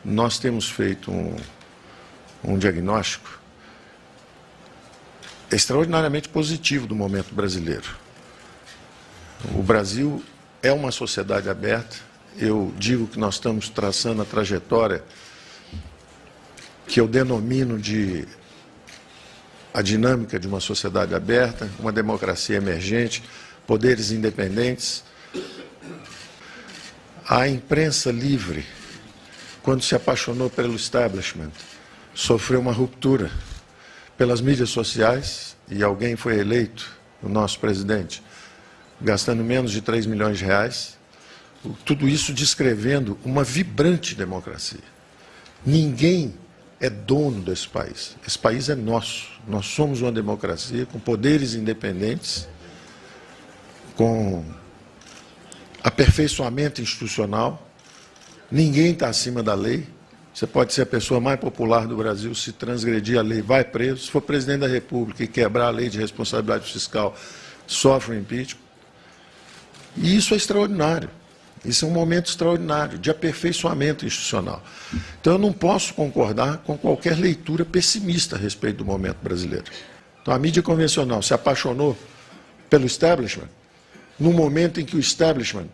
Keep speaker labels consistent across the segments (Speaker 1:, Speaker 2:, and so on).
Speaker 1: nós temos feito um diagnóstico extraordinariamente positivo do momento brasileiro. O Brasil é uma sociedade aberta. Eu digo que nós estamos traçando a trajetória que eu denomino de a dinâmica de uma sociedade aberta, uma democracia emergente, poderes independentes. A imprensa livre, quando se apaixonou pelo establishment, sofreu uma ruptura pelas mídias sociais, e alguém foi eleito, o nosso presidente, gastando menos de 3 milhões de reais, tudo isso descrevendo uma vibrante democracia. Ninguém é dono desse país. Esse país é nosso. Nós somos uma democracia com poderes independentes, com aperfeiçoamento institucional. Ninguém está acima da lei. Você pode ser a pessoa mais popular do Brasil, se transgredir a lei, vai preso. Se for presidente da República e quebrar a lei de responsabilidade fiscal, sofre um impeachment. E isso é extraordinário. Isso é um momento extraordinário de aperfeiçoamento institucional. Então, eu não posso concordar com qualquer leitura pessimista a respeito do momento brasileiro. Então, a mídia convencional se apaixonou pelo establishment, no momento em que o establishment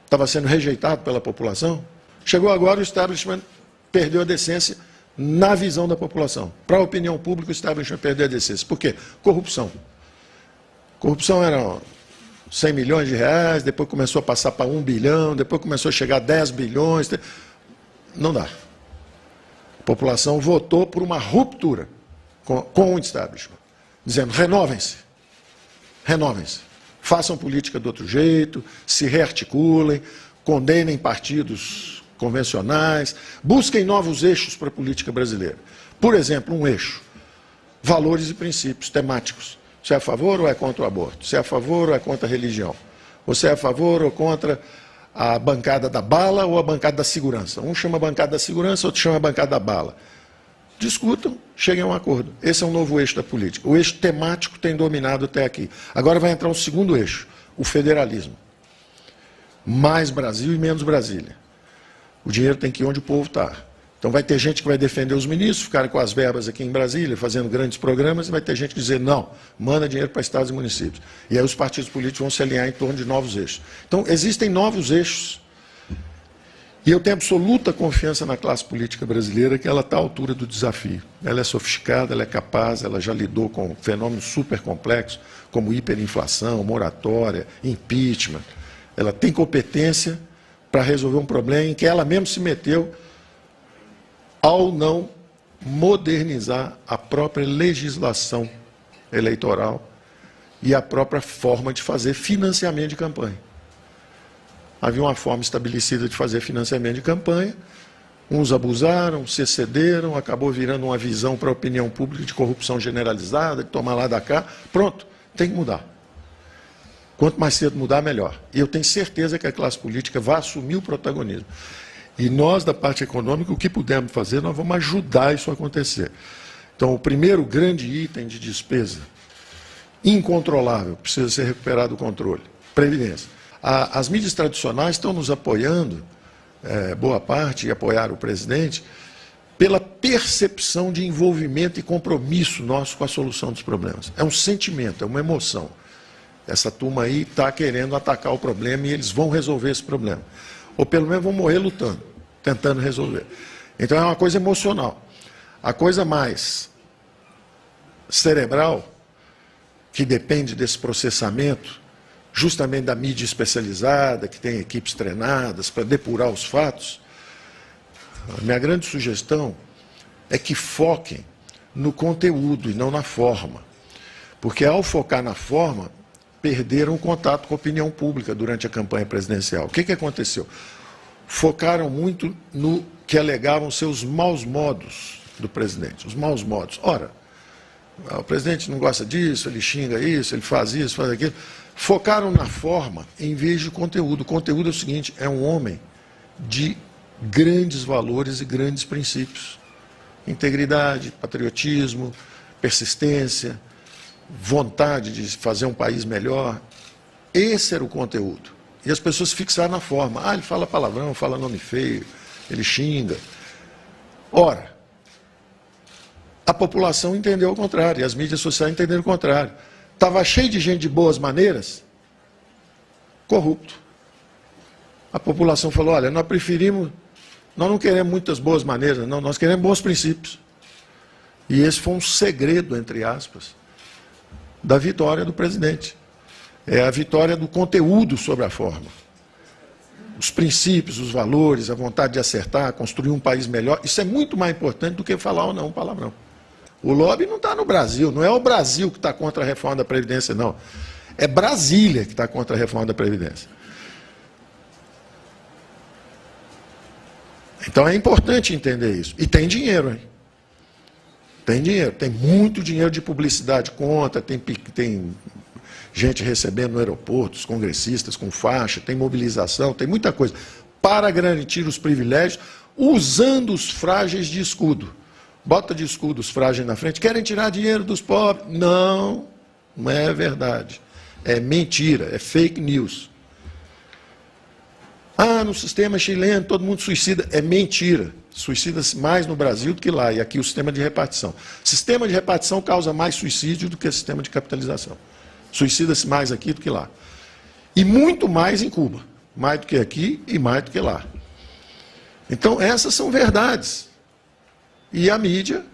Speaker 1: estava sendo rejeitado pela população. Chegou agora, o establishment perdeu a decência na visão da população. Para a opinião pública, o establishment perdeu a decência. Por quê? Corrupção. Corrupção era 100 milhões de reais, depois começou a passar para 1 bilhão, depois começou a chegar a 10 bilhões. Não dá. A população votou por uma ruptura com o establishment, dizendo: renovem-se, renovem-se, façam política de outro jeito, se rearticulem, condenem partidos convencionais, busquem novos eixos para a política brasileira. Por exemplo, um eixo: valores e princípios temáticos. Você é a favor ou é contra o aborto? Você é a favor ou é contra a religião? Você é a favor ou contra a bancada da bala ou a bancada da segurança? Um chama a bancada da segurança, outro chama a bancada da bala. Discutam, cheguem a um acordo. Esse é um novo eixo da política. O eixo temático tem dominado até aqui. Agora vai entrar um segundo eixo, o federalismo. Mais Brasil e menos Brasília. O dinheiro tem que ir onde o povo está. Então vai ter gente que vai defender os ministros, ficarem com as verbas aqui em Brasília, fazendo grandes programas, e vai ter gente que dizer: não, manda dinheiro para estados e municípios. E aí os partidos políticos vão se alinhar em torno de novos eixos. Então existem novos eixos. E eu tenho absoluta confiança na classe política brasileira, que ela está à altura do desafio. Ela é sofisticada, ela é capaz, ela já lidou com fenômenos super complexos, como hiperinflação, moratória, impeachment. Ela tem competência para resolver um problema em que ela mesma se meteu ao não modernizar a própria legislação eleitoral e a própria forma de fazer financiamento de campanha. Havia uma forma estabelecida de fazer financiamento de campanha, uns abusaram, se excederam, acabou virando uma visão para a opinião pública de corrupção generalizada, de tomar lá da cá. Pronto, tem que mudar. Quanto mais cedo mudar, melhor. E eu tenho certeza que a classe política vai assumir o protagonismo. E nós, da parte econômica, o que pudermos fazer, nós vamos ajudar isso a acontecer. Então, o primeiro grande item de despesa incontrolável, precisa ser recuperado o controle: previdência. As mídias tradicionais estão nos apoiando, boa parte, e apoiaram o presidente, pela percepção de envolvimento e compromisso nosso com a solução dos problemas. É um sentimento, é uma emoção. Essa turma aí está querendo atacar o problema e eles vão resolver esse problema. Ou pelo menos vão morrer lutando, tentando resolver. Então é uma coisa emocional. A coisa mais cerebral, que depende desse processamento, justamente da mídia especializada, que tem equipes treinadas para depurar os fatos, a minha grande sugestão é que foquem no conteúdo e não na forma. Porque ao focar na forma, perderam o contato com a opinião pública durante a campanha presidencial. O que aconteceu? Focaram muito no que alegavam ser os maus modos do presidente, os maus modos. Ora, o presidente não gosta disso, ele xinga isso, ele faz isso, faz aquilo. Focaram na forma em vez de conteúdo. O conteúdo é o seguinte: é um homem de grandes valores e grandes princípios. Integridade, patriotismo, persistência, vontade de fazer um país melhor. Esse era o conteúdo. E as pessoas fixaram na forma. Ele fala palavrão, fala nome feio, ele xinga. Ora, a população entendeu o contrário, e as mídias sociais entenderam o contrário. Estava cheio de gente de boas maneiras, corrupto. A população falou, olha, nós não queremos muitas boas maneiras, não, nós queremos bons princípios. E esse foi um segredo, entre aspas, da vitória do presidente. É a vitória do conteúdo sobre a forma. Os princípios, os valores, a vontade de acertar, construir um país melhor, isso é muito mais importante do que falar ou não um palavrão. O lobby não está no Brasil, não é o Brasil que está contra a reforma da Previdência, não. É Brasília que está contra a reforma da Previdência. Então é importante entender isso. E tem dinheiro, hein? Tem dinheiro, tem muito dinheiro de publicidade contra, tem gente recebendo no aeroporto, os congressistas com faixa, tem mobilização, tem muita coisa para garantir os privilégios, usando os frágeis de escudo. Bota de escudo os frágeis na frente, querem tirar dinheiro dos pobres. Não, não é verdade. É mentira, é fake news. Ah, no sistema chileno todo mundo suicida. É mentira. Suicida-se mais no Brasil do que lá. E aqui o sistema de repartição. Sistema de repartição causa mais suicídio do que o sistema de capitalização. Suicida-se mais aqui do que lá. E muito mais em Cuba. Mais do que aqui e mais do que lá. Então, essas são verdades. E a mídia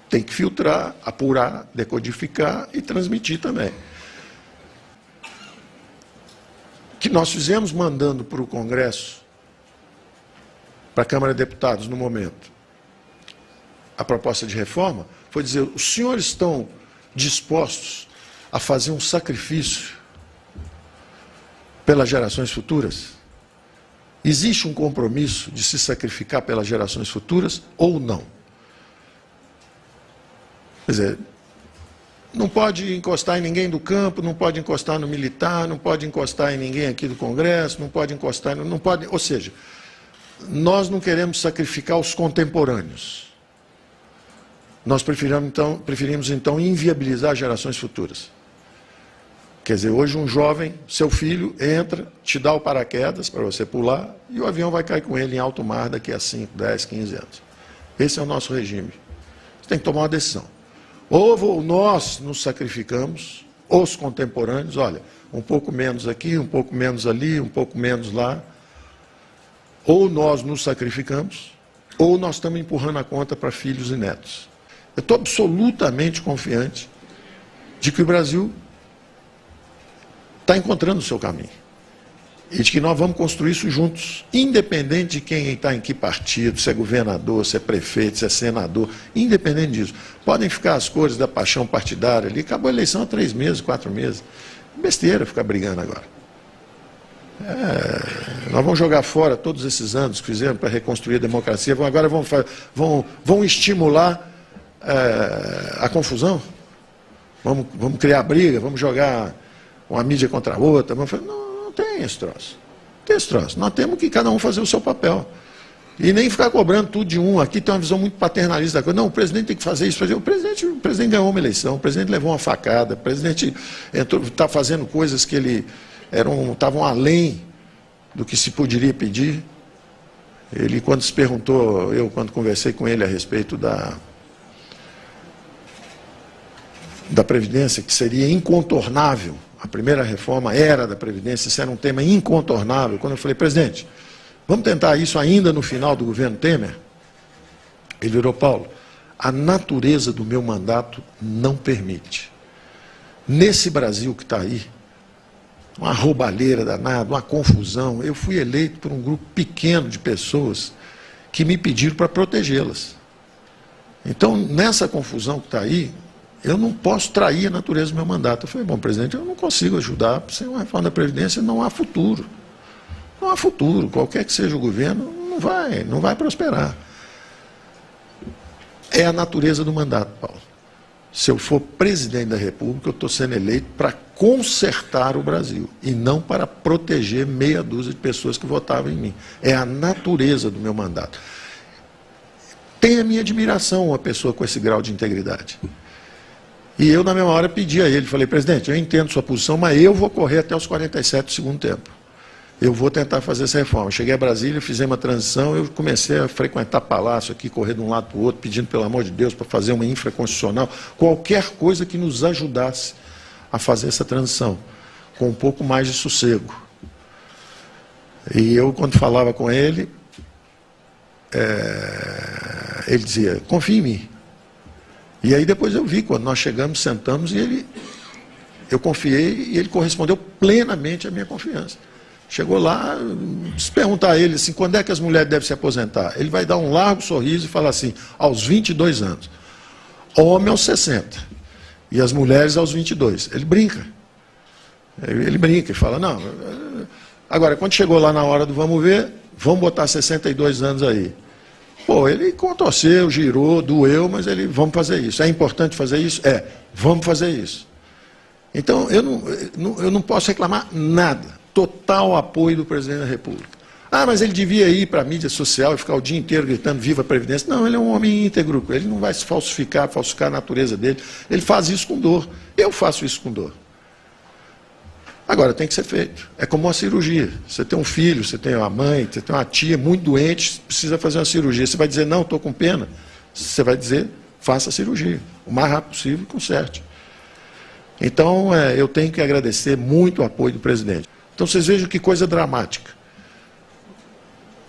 Speaker 1: tem que filtrar, apurar, decodificar e transmitir também. O que nós fizemos mandando para o Congresso, para a Câmara de Deputados no momento, a proposta de reforma, foi dizer, os senhores estão dispostos a fazer um sacrifício pelas gerações futuras? Existe um compromisso de se sacrificar pelas gerações futuras ou não? Quer dizer, não pode encostar em ninguém do campo, não pode encostar no militar, não pode encostar em ninguém aqui do Congresso, não pode encostar, não pode, ou seja, nós não queremos sacrificar os contemporâneos. Nós preferimos então inviabilizar as gerações futuras. Quer dizer, hoje um jovem, seu filho, entra, te dá o paraquedas para você pular e o avião vai cair com ele em alto mar daqui a 5, 10, 15 anos. Esse é o nosso regime. Você tem que tomar uma decisão. Ou nós nos sacrificamos, os contemporâneos, olha, um pouco menos aqui, um pouco menos ali, um pouco menos lá. Ou nós nos sacrificamos, ou nós estamos empurrando a conta para filhos e netos. Eu estou absolutamente confiante de que o Brasil está encontrando o seu caminho. E de que nós vamos construir isso juntos, independente de quem está em que partido, se é governador, se é prefeito, se é senador, independente disso. Podem ficar as cores da paixão partidária ali, acabou a eleição há 3 meses, 4 meses. Besteira ficar brigando agora. Nós vamos jogar fora todos esses anos que fizemos para reconstruir a democracia, agora vão estimular a confusão, vamos criar briga, vamos jogar uma mídia contra a outra, vamos fazer, não tem esse troço. Não tem esse troço. Nós temos que cada um fazer o seu papel. E nem ficar cobrando tudo de um. Aqui tem uma visão muito paternalista da coisa. Não, o presidente tem que fazer isso. O presidente ganhou uma eleição, o presidente levou uma facada, o presidente está fazendo coisas que estavam além do que se poderia pedir. Ele, quando se perguntou, quando conversei com ele a respeito da Previdência, que seria incontornável, a primeira reforma era da Previdência, isso era um tema incontornável. Quando eu falei, presidente, vamos tentar isso ainda no final do governo Temer? Ele virou, Paulo, a natureza do meu mandato não permite. Nesse Brasil que está aí, uma roubalheira danada, uma confusão, eu fui eleito por um grupo pequeno de pessoas que me pediram para protegê-las. Então, nessa confusão que está aí, eu não posso trair a natureza do meu mandato. Eu falei, bom, presidente, eu não consigo ajudar, sem uma reforma da Previdência não há futuro. Não há futuro, qualquer que seja o governo, não vai prosperar. É a natureza do mandato, Paulo. Se eu for presidente da República, eu estou sendo eleito para consertar o Brasil, e não para proteger meia dúzia de pessoas que votavam em mim. É a natureza do meu mandato. Tem a minha admiração uma pessoa com esse grau de integridade. E eu, na mesma hora, pedi a ele, falei, presidente, eu entendo sua posição, mas eu vou correr até os 47 do segundo tempo. eu vou tentar fazer essa reforma. Cheguei a Brasília, fizemos uma transição, eu comecei a frequentar palácio aqui, correr de um lado para o outro, pedindo, pelo amor de Deus, para fazer uma infraconstitucional, qualquer coisa que nos ajudasse a fazer essa transição, com um pouco mais de sossego. E eu, quando falava com ele, ele dizia, confia em mim. E aí depois eu vi, quando nós chegamos, sentamos, e eu confiei, e ele correspondeu plenamente à minha confiança. Chegou lá, se perguntar a ele assim, quando é que as mulheres devem se aposentar? Ele vai dar um largo sorriso e falar assim, aos 22 anos. Homem aos 60. E as mulheres aos 22. Ele brinca. Ele brinca e fala, não. Agora, quando chegou lá na hora do vamos ver, vamos botar 62 anos aí. Pô, ele contorceu, girou, doeu, mas ele, vamos fazer isso. É importante fazer isso? Vamos fazer isso. Então, eu não posso reclamar nada. Total apoio do presidente da República. Ah, mas ele devia ir para a mídia social e ficar o dia inteiro gritando viva a Previdência. Não, ele é um homem íntegro, ele não vai se falsificar a natureza dele. Ele faz isso com dor. Eu faço isso com dor. Agora, tem que ser feito. É como uma cirurgia. Você tem um filho, você tem uma mãe, você tem uma tia muito doente, precisa fazer uma cirurgia. Você vai dizer, não, estou com pena. Você vai dizer, faça a cirurgia. O mais rápido possível, conserte. Então, eu tenho que agradecer muito o apoio do presidente. Então, vocês vejam que coisa dramática.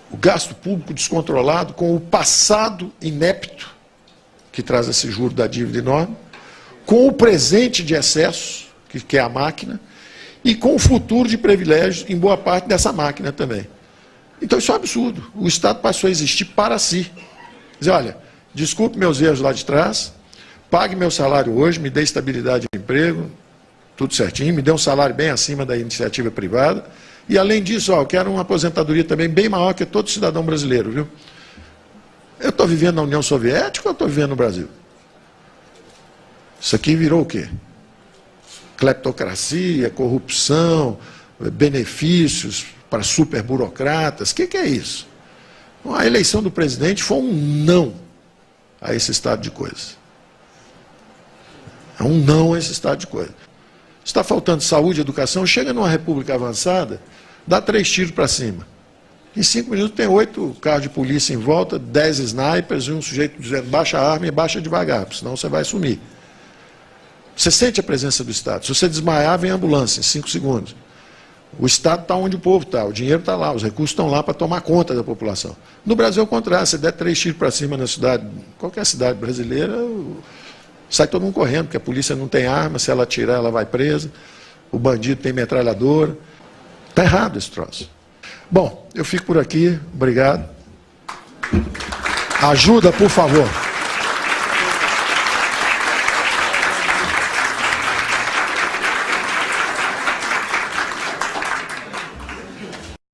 Speaker 1: O gasto público descontrolado com o passado inepto, que traz esse juro da dívida enorme, com o presente de excesso, que é a máquina, e com o futuro de privilégios em boa parte dessa máquina também. Então, isso é um absurdo. O Estado passou a existir para si. Dizer, olha, desculpe meus erros lá de trás, pague meu salário hoje, me dê estabilidade de emprego, tudo certinho, me dê um salário bem acima da iniciativa privada, e além disso, eu quero uma aposentadoria também bem maior que todo cidadão brasileiro, viu? Eu estou vivendo na União Soviética ou estou vivendo no Brasil? Isso aqui virou o quê? Cleptocracia, corrupção, benefícios para superburocratas, o que é isso? A eleição do presidente foi um não a esse estado de coisas. É um não a esse estado de coisas. Está faltando saúde e educação, chega numa república avançada, dá 3 tiros para cima. Em 5 minutos tem 8 carros de polícia em volta, 10 snipers e um sujeito dizendo baixa a arma e baixa devagar, senão você vai sumir. Você sente a presença do Estado. Se você desmaiar, vem a ambulância em 5 segundos. O Estado está onde o povo está, o dinheiro está lá, os recursos estão lá para tomar conta da população. No Brasil é o contrário, você der 3 tiros para cima na cidade, qualquer cidade brasileira, sai todo mundo correndo, porque a polícia não tem arma, se ela atirar, ela vai presa, o bandido tem metralhadora. Está errado esse troço. Bom, eu fico por aqui, obrigado. Ajuda, por favor.